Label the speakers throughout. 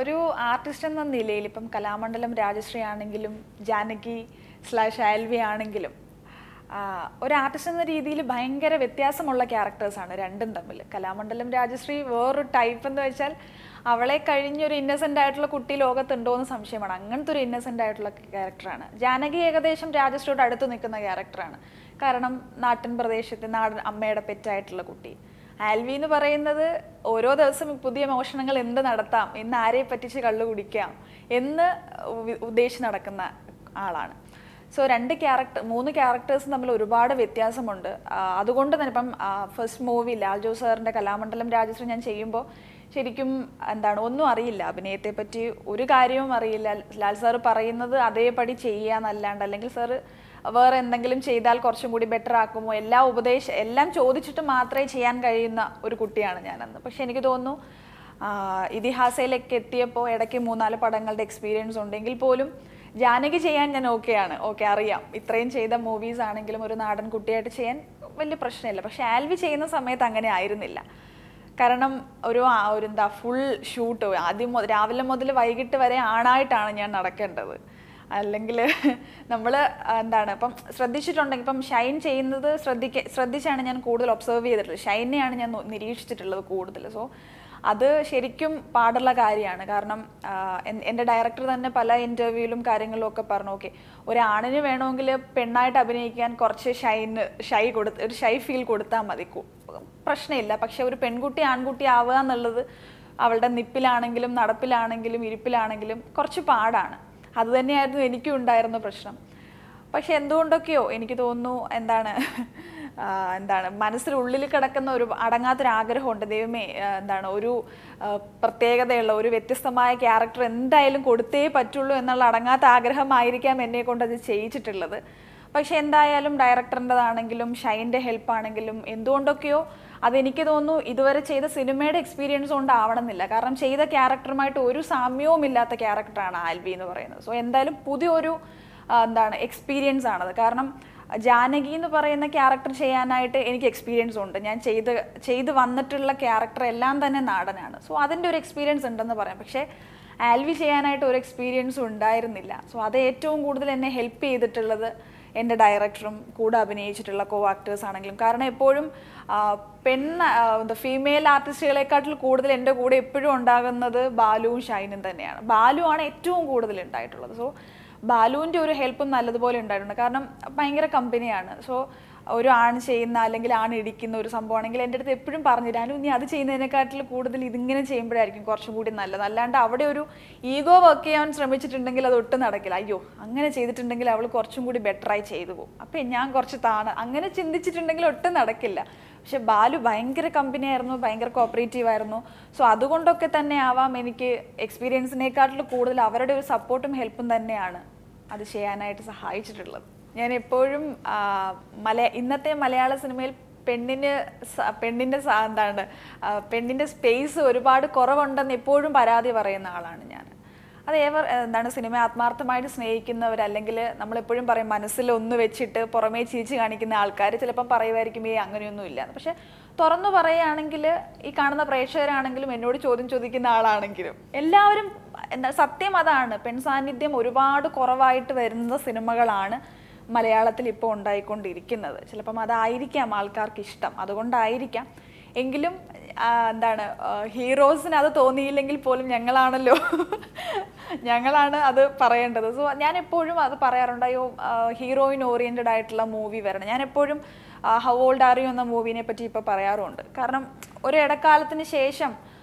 Speaker 1: ഒരു ആർട്ടിസ്റ്റ് എന്ന നിലയിൽ ഇപ്പം കലാമണ്ഡലം രാജശ്രീ ആണെങ്കിലും ജാനകി/ആൽവി ആണെങ്കിലും ഒരു ആർട്ടിസ്റ്റ് എന്ന രീതിയിൽ ഭയങ്കര വ്യത്യാസമുള്ള ക്യാരക്ടേഴ്സാണ് രണ്ടും തമ്മിൽ. കലാമണ്ഡലം രാജശ്രീ വേറൊരു ടൈപ്പ് എന്ന് വെച്ചാൽ അവളെ കഴിഞ്ഞൊരു ഇന്നസെൻ്റ് ആയിട്ടുള്ള കുട്ടി ലോകത്തുണ്ടോ എന്ന് സംശയമാണ്. അങ്ങനത്തെ ഒരു ഇന്നസെൻ്റ് ആയിട്ടുള്ള ക്യാരക്ടറാണ്. ജാനകി ഏകദേശം രാജശ്രീയോട് അടുത്ത് നിൽക്കുന്ന ക്യാരക്ടറാണ്. കാരണം നാട്ടിൻ പ്രദേശത്ത് അമ്മയുടെ പെറ്റായിട്ടുള്ള കുട്ടി. ആൽവി എന്ന് പറയുന്നത് ഓരോ ദിവസം പുതിയ മോഷണങ്ങൾ എന്ത് നടത്താം, ഇന്ന് ആരെ പറ്റിച്ച് കള്ളു കുടിക്കാം എന്ന് ഉദ്ദേശിച്ച് നടക്കുന്ന ആളാണ്. സോ മൂന്ന് ക്യാരക്ടേഴ്സും തമ്മിൽ ഒരുപാട് വ്യത്യാസമുണ്ട്. അതുകൊണ്ട് തന്നെ ഇപ്പം ഫസ്റ്റ് മൂവി ലാൽ ജോസ് സാറിൻ്റെ കലാമണ്ഡലം രാജശ്രീ ഞാൻ ചെയ്യുമ്പോൾ ശരിക്കും ഒന്നും അറിയില്ല, അഭിനയത്തെ പറ്റി ഒരു കാര്യവും അറിയില്ല. ലാൽ സാറ് പറയുന്നത് അതേപടി ചെയ്യാന്നല്ലാണ്ട്, അല്ലെങ്കിൽ സാറ് വേറെ എന്തെങ്കിലും ചെയ്താൽ കുറച്ചും കൂടി ബെറ്റർ ആക്കുമോ, എല്ലാം ചോദിച്ചിട്ട് മാത്രമേ ചെയ്യാൻ കഴിയുന്ന ഒരു കുട്ടിയാണ് ഞാനന്ന്. പക്ഷെ എനിക്ക് തോന്നുന്നു ഇതിഹാസയിലേക്ക് എത്തിയപ്പോൾ ഇടയ്ക്ക് 3-4 പടങ്ങളുടെ എക്സ്പീരിയൻസ് ഉണ്ടെങ്കിൽ പോലും ജാനകി ചെയ്യാൻ ഞാൻ ഓക്കെ അറിയാം. ഇത്രയും ചെയ്ത മൂവീസ് ആണെങ്കിലും ഒരു നാടൻ കുട്ടിയായിട്ട് ചെയ്യാൻ വലിയ പ്രശ്നമില്ല. പക്ഷെ ആൽവി ചെയ്യുന്ന സമയത്ത് അങ്ങനെ ആയിരുന്നില്ല. കാരണം ഫുൾ ഷൂട്ട് രാവിലെ മുതൽ വൈകിട്ട് വരെ ആണായിട്ടാണ് ഞാൻ നടക്കേണ്ടത്. അല്ലെങ്കിൽ നമ്മൾ ഇപ്പം ശ്രദ്ധിച്ചിട്ടുണ്ടെങ്കിൽ ഇപ്പം ഷൈൻ ചെയ്യുന്നത് ശ്രദ്ധിച്ചാണ് ഞാൻ കൂടുതൽ ഒബ്സർവ് ചെയ്തിട്ടുള്ളത്. ഷൈനെയാണ് ഞാൻ നിരീക്ഷിച്ചിട്ടുള്ളത് കൂടുതൽ. സോ അത് ശരിക്കും പാടുള്ള കാര്യമാണ്. കാരണം എൻ്റെ ഡയറക്ടർ തന്നെ പല ഇൻ്റർവ്യൂവിലും കാര്യങ്ങളിലും ഒക്കെ പറഞ്ഞു, ഓക്കെ ഒരാണിന് വേണമെങ്കിൽ പെണ്ണായിട്ട് അഭിനയിക്കാൻ കുറച്ച് ഒരു ഷൈ ഫീൽ കൊടുത്താൽ മതി, പ്രശ്നമില്ല. പക്ഷെ ഒരു പെൺകുട്ടി ആൺകുട്ടി ആവുക എന്നുള്ളത് അവളുടെ നിപ്പിലാണെങ്കിലും നടപ്പിലാണെങ്കിലും ഇരിപ്പിലാണെങ്കിലും കുറച്ച് പാടാണ്. അതുതന്നെയായിരുന്നു എനിക്കും ഉണ്ടായിരുന്ന പ്രശ്നം. പക്ഷെ എന്തുകൊണ്ടൊക്കെയോ എനിക്ക് തോന്നുന്നു മനസ്സിനുള്ളിൽ കിടക്കുന്ന ഒരു അടങ്ങാത്തൊരാഗ്രഹമുണ്ട്, ദൈവമേ ഒരു പ്രത്യേകതയുള്ള ഒരു വ്യത്യസ്തമായ ക്യാരക്ടർ എന്തായാലും കൊടുത്തേ പറ്റുള്ളൂ എന്നുള്ള അടങ്ങാത്ത ആഗ്രഹമായിരിക്കാം എന്നെ കൊണ്ട് അത് ചെയ്യിച്ചിട്ടുള്ളത്. പക്ഷെ എന്തായാലും ഡയറക്ടറിൻ്റെതാണെങ്കിലും ഷൈൻ്റെ ഹെൽപ്പാണെങ്കിലും എന്തുകൊണ്ടൊക്കെയോ അതെനിക്ക് തോന്നുന്നു ഇതുവരെ ചെയ്ത സിനിമയുടെ എക്സ്പീരിയൻസ് കൊണ്ട് ആവണമെന്നില്ല. കാരണം ചെയ്ത ക്യാരക്ടറുമായിട്ട് ഒരു സാമ്യവും ഇല്ലാത്ത ക്യാരക്ടറാണ് ആൽവി എന്ന് പറയുന്നത്. സോ എന്തായാലും പുതിയൊരു എക്സ്പീരിയൻസ് ആണത്. കാരണം ജാനകി എന്ന് പറയുന്ന ക്യാരക്ടർ ചെയ്യാനായിട്ട് എനിക്ക് എക്സ്പീരിയൻസ് ഉണ്ട്. ഞാൻ ചെയ്ത് വന്നിട്ടുള്ള ക്യാരക്ടർ എല്ലാം തന്നെ നാടനാണ്. സോ അതിൻ്റെ ഒരു എക്സ്പീരിയൻസ് ഉണ്ടെന്ന് പറയാം. പക്ഷേ ആൽവി ചെയ്യാനായിട്ട് ഒരു എക്സ്പീരിയൻസും ഉണ്ടായിരുന്നില്ല. സോ അത് ഏറ്റവും കൂടുതൽ എന്നെ ഹെൽപ്പ് ചെയ്തിട്ടുള്ളത് എൻ്റെ ഡയറക്ടറും കൂടെ അഭിനയിച്ചിട്ടുള്ള കോ ആക്ടേഴ്സ് ആണെങ്കിലും. കാരണം എപ്പോഴും ഫീമെയിൽ ആർട്ടിസ്റ്റുകളെക്കാട്ടിൽ കൂടുതൽ എൻ്റെ കൂടെ എപ്പോഴും ഉണ്ടാകുന്നത് ബാലുവും ഷൈനും തന്നെയാണ്. ബാലു ആണ് ഏറ്റവും കൂടുതൽ ഉണ്ടായിട്ടുള്ളത്. സോ ബാലുവിൻ്റെ ഒരു ഹെൽപ്പും നല്ലതുപോലെ ഉണ്ടായിട്ടുണ്ട്. കാരണം ഭയങ്കര കമ്പനിയാണ്. സോ ഒരു ആണ് ചെയ്യുന്ന അല്ലെങ്കിൽ ആണ് ഇടിക്കുന്ന ഒരു സംഭവമാണെങ്കിൽ എൻ്റെ അടുത്ത് എപ്പോഴും പറഞ്ഞിരാനും നീ അത് ചെയ്യുന്നതിനെക്കാട്ടിൽ കൂടുതൽ ഇതിങ്ങനെ ചെയ്യുമ്പോഴായിരിക്കും കുറച്ചും കൂടി നല്ലത്. അല്ലാണ്ട് അവിടെ ഒരു ഈഗോ വർക്ക് ചെയ്യാൻ ശ്രമിച്ചിട്ടുണ്ടെങ്കിൽ അത് ഒട്ടും നടക്കില്ല. അയ്യോ അങ്ങനെ ചെയ്തിട്ടുണ്ടെങ്കിൽ അവൾ കുറച്ചും കൂടി ബെറ്ററായി ചെയ്തു പോകും, അപ്പം ഞാൻ കുറച്ച് അങ്ങനെ ചിന്തിച്ചിട്ടുണ്ടെങ്കിൽ ഒട്ടും നടക്കില്ല. പക്ഷെ ബാലു ഭയങ്കര കമ്പനിയായിരുന്നു, ഭയങ്കര കോപ്പറേറ്റീവ് ആയിരുന്നു. സോ അതുകൊണ്ടൊക്കെ തന്നെ ആവാം എനിക്ക് എക്സ്പീരിയൻസിനേക്കാട്ടിൽ കൂടുതൽ അവരുടെ ഒരു സപ്പോർട്ടും ഹെൽപ്പും തന്നെയാണ് അത് ചെയ്യാനായിട്ട് സഹായിച്ചിട്ടുള്ളത്. ഞാൻ എപ്പോഴും ഇന്നത്തെ മലയാള സിനിമയിൽ പെണ്ണിൻ്റെ സ്പേസ് ഒരുപാട് കുറവുണ്ടെന്ന് എപ്പോഴും പരാതി പറയുന്ന ആളാണ് ഞാൻ. അത് സിനിമ ആത്മാർത്ഥമായിട്ട് സ്നേഹിക്കുന്നവരല്ലെങ്കിൽ നമ്മളെപ്പോഴും പറയും മനസ്സിൽ ഒന്ന് വെച്ചിട്ട് പുറമേ ചിരിച്ച് കാണിക്കുന്ന ആൾക്കാർ ചിലപ്പം പറയുമായിരിക്കും അങ്ങനെയൊന്നും ഇല്ല. പക്ഷെ തുറന്നു പറയുകയാണെങ്കിൽ ഈ കാണുന്ന പ്രേക്ഷകരാണെങ്കിലും എന്നോട് ചോദ്യം ചോദിക്കുന്ന ആളാണെങ്കിലും എല്ലാവരും സത്യം അതാണ്. പെൺസാന്നിധ്യം ഒരുപാട് കുറവായിട്ട് വരുന്ന സിനിമകളാണ് മലയാളത്തിൽ ഇപ്പോൾ ഉണ്ടായിക്കൊണ്ടിരിക്കുന്നത്. ചിലപ്പം അതായിരിക്കാം ആൾക്കാർക്ക് ഇഷ്ടം, അതുകൊണ്ടായിരിക്കാം. എങ്കിലും ഹീറോസിന് അത് തോന്നിയില്ലെങ്കിൽ പോലും ഞങ്ങളാണ് അത് പറയേണ്ടത്. സോ ഞാൻ എപ്പോഴും അത് പറയാറുണ്ട്, അയ്യോ ഹീറോയിൻ ഓറിയൻറ്റഡ് ആയിട്ടുള്ള മൂവി വരണം. ഞാൻ എപ്പോഴും ഹൗ ഓൾഡ് ആർ യു എന്ന മൂവിനെ പറ്റി ഇപ്പോൾ പറയാറുമുണ്ട്. കാരണം ഒരു ഇടക്കാലത്തിന് ശേഷം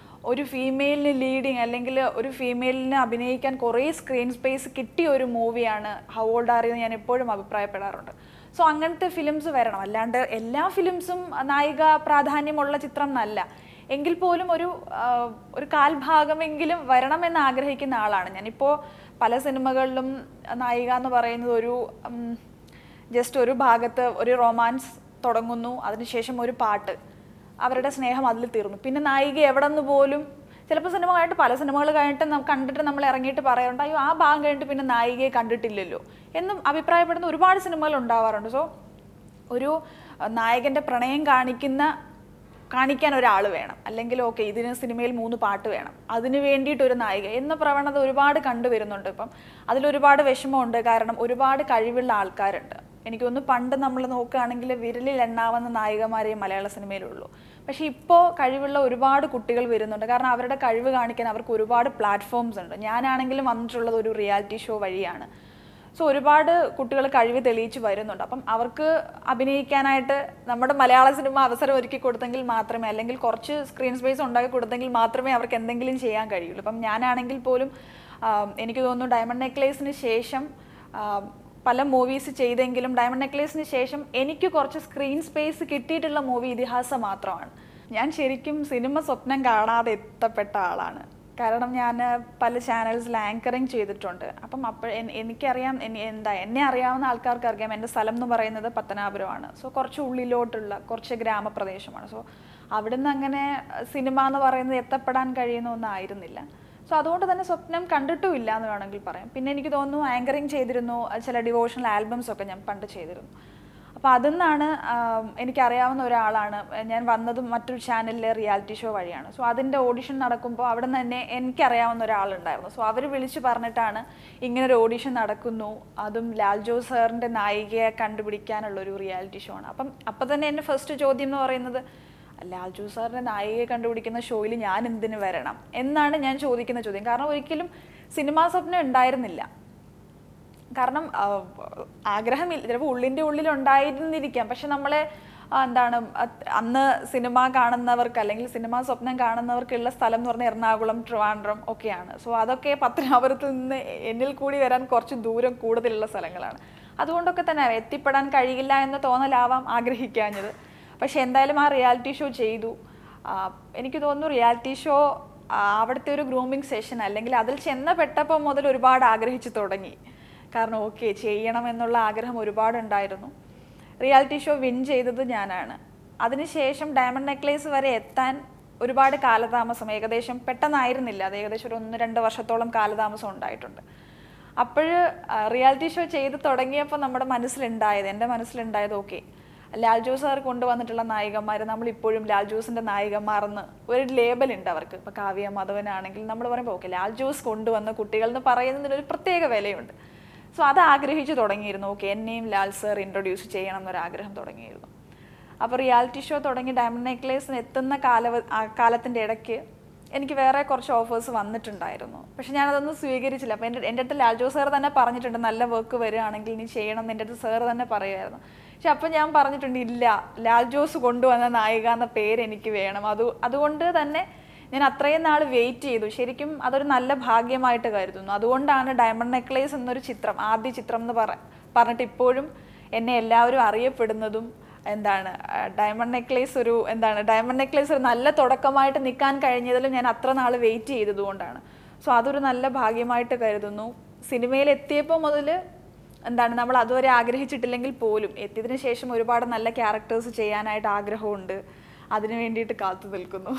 Speaker 1: ഒരു ഫീമെയിലിന് ലീഡിങ് അല്ലെങ്കിൽ ഒരു ഫീമെയിലിന് അഭിനയിക്കാൻ കുറേ സ്ക്രീൻ സ്പേസ് കിട്ടിയ ഒരു മൂവിയാണ് ഹൗ ഓൾഡ് ആർ യു എന്ന് ഞാൻ എപ്പോഴും അഭിപ്രായപ്പെടാറുണ്ട്. സോ അങ്ങനത്തെ ഫിലിംസ് വരണം. അല്ലാണ്ട് എല്ലാ ഫിലിംസും നായിക പ്രാധാന്യമുള്ള ചിത്രം എന്നല്ല, എങ്കിൽ പോലും ഒരു കാൽഭാഗമെങ്കിലും വരണമെന്ന് ആഗ്രഹിക്കുന്ന ആളാണ് ഞാനിപ്പോൾ. പല സിനിമകളിലും നായിക എന്ന് പറയുന്നത് ജസ്റ്റ് ഒരു ഭാഗത്ത് ഒരു റൊമാൻസ് തുടങ്ങുന്നു, അതിനുശേഷം ഒരു പാട്ട്, അവരുടെ സ്നേഹം അതിൽ തീർന്നു, പിന്നെ നായിക എവിടെ നിന്ന് പോലും ചിലപ്പോൾ സിനിമ കഴിഞ്ഞിട്ട് പല സിനിമകൾ കണ്ടിട്ട് നമ്മൾ ഇറങ്ങിയിട്ട് പറയാറുണ്ട്, അയ്യോ ആ ഭാഗം കഴിഞ്ഞിട്ട് പിന്നെ നായികയെ കണ്ടിട്ടില്ലല്ലോ എന്നും അഭിപ്രായപ്പെടുന്ന ഒരുപാട് സിനിമകൾ ഉണ്ടാവാറുണ്ട്. സോ ഒരു നായകൻ്റെ പ്രണയം കാണിക്കുന്ന കാണിക്കാൻ ഒരാൾ വേണം, അല്ലെങ്കിൽ ഓക്കെ ഇതിന് സിനിമയിൽ 3 പാട്ട് വേണം, അതിന് വേണ്ടിയിട്ടൊരു നായിക എന്ന പ്രവണത ഒരുപാട് കണ്ടുവരുന്നുണ്ട് ഇപ്പം. അതിലൊരുപാട് വിഷമമുണ്ട്, കാരണം ഒരുപാട് കഴിവുള്ള ആൾക്കാരുണ്ട്. എനിക്ക് തോന്നുന്നു പണ്ട് നമ്മൾ നോക്കുകയാണെങ്കിൽ വിരലിൽ എണ്ണാവുന്ന നായികമാരേ മലയാള സിനിമയിലുള്ളൂ. പക്ഷേ ഇപ്പോൾ കഴിവുള്ള ഒരുപാട് കുട്ടികൾ വരുന്നുണ്ട്, കാരണം അവരുടെ കഴിവ് കാണിക്കാൻ അവർക്ക് ഒരുപാട് പ്ലാറ്റ്ഫോംസ് ഉണ്ട്. ഞാനാണെങ്കിലും വന്നിട്ടുള്ളത് ഒരു റിയാലിറ്റി ഷോ വഴിയാണ്. സോ ഒരുപാട് കുട്ടികൾ കഴിവ് തെളിയിച്ച് വരുന്നുണ്ട്. അപ്പം അവർക്ക് അഭിനയിക്കാനായിട്ട് നമ്മുടെ മലയാള സിനിമ അവസരം ഒരുക്കി കൊടുത്തെങ്കിൽ മാത്രമേ, അല്ലെങ്കിൽ കുറച്ച് സ്ക്രീൻ സ്പേസ് ഉണ്ടാക്കി കൊടുത്തെങ്കിൽ മാത്രമേ അവർക്ക് എന്തെങ്കിലും ചെയ്യാൻ കഴിയുള്ളൂ. അപ്പം ഞാനാണെങ്കിൽ പോലും എനിക്ക് തോന്നുന്നു ഡയമണ്ട് നെക്ലേസിന് ശേഷം പല മൂവീസ് ചെയ്തെങ്കിലും ഡയമണ്ട് നെക്ലേസിന് ശേഷം എനിക്ക് കുറച്ച് സ്ക്രീൻ സ്പേസ് കിട്ടിയിട്ടുള്ള മൂവി ഇതിഹാസം മാത്രമാണ്. ഞാൻ ശരിക്കും സിനിമ സ്വപ്നം കാണാതെ എത്തപ്പെട്ട ആളാണ്. കാരണം ഞാൻ പല ചാനൽസിൽ ആങ്കറിങ് ചെയ്തിട്ടുണ്ട്. അപ്പം എനിക്കറിയാം, എന്നെ അറിയാവുന്ന ആൾക്കാർക്ക് അറിയാം എൻ്റെ സ്ഥലം എന്ന് പറയുന്നത് പത്തനാപുരമാണ്. സോ കുറച്ച് ഉള്ളിലോട്ടുള്ള കുറച്ച് ഗ്രാമപ്രദേശമാണ്. സോ അവിടുന്ന് അങ്ങനെ സിനിമ എന്ന് പറയുന്നത് എത്തപ്പെടാൻ കഴിയുന്ന ഒന്നായിരുന്നില്ല. സോ അതുകൊണ്ട് തന്നെ സ്വപ്നം കണ്ടിട്ടും ഇല്ല എന്ന് വേണമെങ്കിൽ പറയാം. പിന്നെ എനിക്ക് തോന്നുന്നു ആങ്കറിങ് ചെയ്തിരുന്നു, ചില ഡിവോഷണൽ ആൽബംസൊക്കെ ഞാൻ പണ്ട് ചെയ്തിരുന്നു. അപ്പോൾ അതിൽ നിന്നാണ് എനിക്കറിയാവുന്ന ഒരാളാണ്. ഞാൻ വന്നതും മറ്റൊരു ചാനലിലെ റിയാലിറ്റി ഷോ വഴിയാണ്. സോ അതിൻ്റെ ഓഡിഷൻ നടക്കുമ്പോൾ അവിടെ നിന്ന് തന്നെ എനിക്കറിയാവുന്ന ഒരാളുണ്ടായിരുന്നു. സോ അവർ വിളിച്ച് പറഞ്ഞിട്ടാണ് ഇങ്ങനൊരു ഓഡിഷൻ നടക്കുന്നു, അതും ലാൽ ജോസ് സാറിൻ്റെ നായികയെ കണ്ടുപിടിക്കാനുള്ളൊരു റിയാലിറ്റി ഷോ ആണ്. അപ്പം തന്നെ എൻ്റെ ഫസ്റ്റ് ചോദ്യം എന്ന് പറയുന്നത്, ലാൽ ജോസ് സാറിൻ്റെ നായികയെ കണ്ടുപിടിക്കുന്ന ഷോയിൽ ഞാൻ എന്തിനു വരണം എന്നാണ് ഞാൻ ചോദിക്കുന്ന ചോദ്യം. കാരണം ഒരിക്കലും സിനിമാ സ്വപ്നം ഉണ്ടായിരുന്നില്ല. കാരണം ആഗ്രഹമില്ല, ചിലപ്പോൾ ഉള്ളിൻ്റെ ഉള്ളിലുണ്ടായിരുന്നിരിക്കാം. പക്ഷെ നമ്മളെ അന്ന് സിനിമ കാണുന്നവർക്ക്, അല്ലെങ്കിൽ സിനിമാ സ്വപ്നം കാണുന്നവർക്കുള്ള സ്ഥലം എന്ന് പറഞ്ഞാൽ എറണാകുളം, ട്രിവാൻഡ്രം ഒക്കെയാണ്. സോ അതൊക്കെ പത്തനാപുരത്ത് നിന്ന് എന്നിൽ കൂടി വരാൻ കുറച്ച് ദൂരം കൂടുതലുള്ള സ്ഥലങ്ങളാണ്. അതുകൊണ്ടൊക്കെ തന്നെ എത്തിപ്പെടാൻ കഴിയില്ല എന്ന തോന്നലാവാം ആഗ്രഹിക്കാഞ്ഞത്. പക്ഷെ എന്തായാലും ആ റിയാലിറ്റി ഷോ ചെയ്തു. എനിക്ക് തോന്നുന്നു റിയാലിറ്റി ഷോ അവിടുത്തെ ഒരു ഗ്രൂമിങ് സെഷൻ, അല്ലെങ്കിൽ അതിൽ ചെന്നപ്പെട്ടപ്പോൾ മുതൽ ഒരുപാട് ആഗ്രഹിച്ചു തുടങ്ങി. കാരണം ഓക്കെ ചെയ്യണം എന്നുള്ള ആഗ്രഹം ഒരുപാടുണ്ടായിരുന്നു. റിയാലിറ്റി ഷോ വിൻ ചെയ്തത് ഞാനാണ്. അതിനുശേഷം ഡയമണ്ട് നെക്ലേസ് വരെ എത്താൻ ഒരുപാട് കാലതാമസം, ഏകദേശം പെട്ടെന്നായിരുന്നില്ല, അത് ഏകദേശം ഒരു 1-2 വർഷത്തോളം കാലതാമസം ഉണ്ടായിട്ടുണ്ട്. അപ്പോൾ റിയാലിറ്റി ഷോ ചെയ്ത് തുടങ്ങിയപ്പോൾ എൻ്റെ മനസ്സിലുണ്ടായത് ഓക്കെ ലാൽ ജോസ് സാർ കൊണ്ടുവന്നിട്ടുള്ള നായികന്മാർ നമ്മളിപ്പോഴും ലാൽ ജോസിൻ്റെ നായികന്മാരെന്ന് ഒരു ലേബലുണ്ട് അവർക്ക്. ഇപ്പോൾ കാവ്യ മാധവനാണെങ്കിൽ നമ്മൾ പറയുമ്പോൾ ഓക്കെ ലാൽ ജോസ് കൊണ്ടുവന്ന കുട്ടികൾ എന്ന് പറയുന്നതിനൊരു പ്രത്യേക വിലയുണ്ട്. സോ അത് ആഗ്രഹിച്ചു തുടങ്ങിയിരുന്നു. ഓക്കെ എന്നെയും ലാൽ സാർ ഇൻട്രൊഡ്യൂസ് ചെയ്യണം എന്നൊരാഗ്രഹം തുടങ്ങിയിരുന്നു. അപ്പോൾ റിയാലിറ്റി ഷോ തുടങ്ങി ഡയമണ്ട് നെക്ലേസിന് എത്തുന്ന കാലത്തിൻ്റെ ഇടയ്ക്ക് എനിക്ക് വേറെ കുറച്ച് ഓഫേഴ്സ് വന്നിട്ടുണ്ടായിരുന്നു. പക്ഷെ ഞാനതൊന്നും സ്വീകരിച്ചില്ല. അപ്പോൾ എൻ്റെ അടുത്ത് ലാൽ ജോസ് സാർ തന്നെ പറഞ്ഞിട്ടുണ്ട്, നല്ല വർക്ക് വരികയാണെങ്കിൽ നീ ചെയ്യണം എന്ന് എൻ്റെ അടുത്ത് സാർ തന്നെ പറയുമായിരുന്നു. പക്ഷെ അപ്പം ഞാൻ പറഞ്ഞിട്ടുണ്ട്, ഇല്ല, ലാൽ ജോസ് കൊണ്ടുവന്ന നായിക എന്ന പേര് എനിക്ക് വേണം. അതുകൊണ്ട് തന്നെ ഞാൻ അത്രയും നാൾ വെയിറ്റ് ചെയ്തു. ശരിക്കും അതൊരു നല്ല ഭാഗ്യമായിട്ട് കരുതുന്നു. അതുകൊണ്ടാണ് ഡയമണ്ട് നെക്ലേസ് എന്നൊരു ചിത്രം, ആദ്യ ചിത്രം എന്ന് പറഞ്ഞിട്ട് ഇപ്പോഴും എന്നെ എല്ലാവരും അറിയപ്പെടുന്നതും. ഡയമണ്ട് നെക്ലേസ് ഒരു നല്ല തുടക്കമായിട്ട് നിൽക്കാൻ കഴിഞ്ഞതിലും ഞാൻ അത്ര നാൾ വെയിറ്റ് ചെയ്തതുകൊണ്ടാണ്. സോ അതൊരു നല്ല ഭാഗ്യമായിട്ട് കരുതുന്നു. സിനിമയിൽ എത്തിയപ്പോൾ മുതൽ നമ്മൾ അതുവരെ ആഗ്രഹിച്ചിട്ടില്ലെങ്കിൽ പോലും എത്തിയതിനു ശേഷം ഒരുപാട് നല്ല ക്യാരക്ടേഴ്സ് ചെയ്യാനായിട്ട് ആഗ്രഹമുണ്ട്. അതിനു വേണ്ടിയിട്ട് കാത്തു നിൽക്കുന്നു.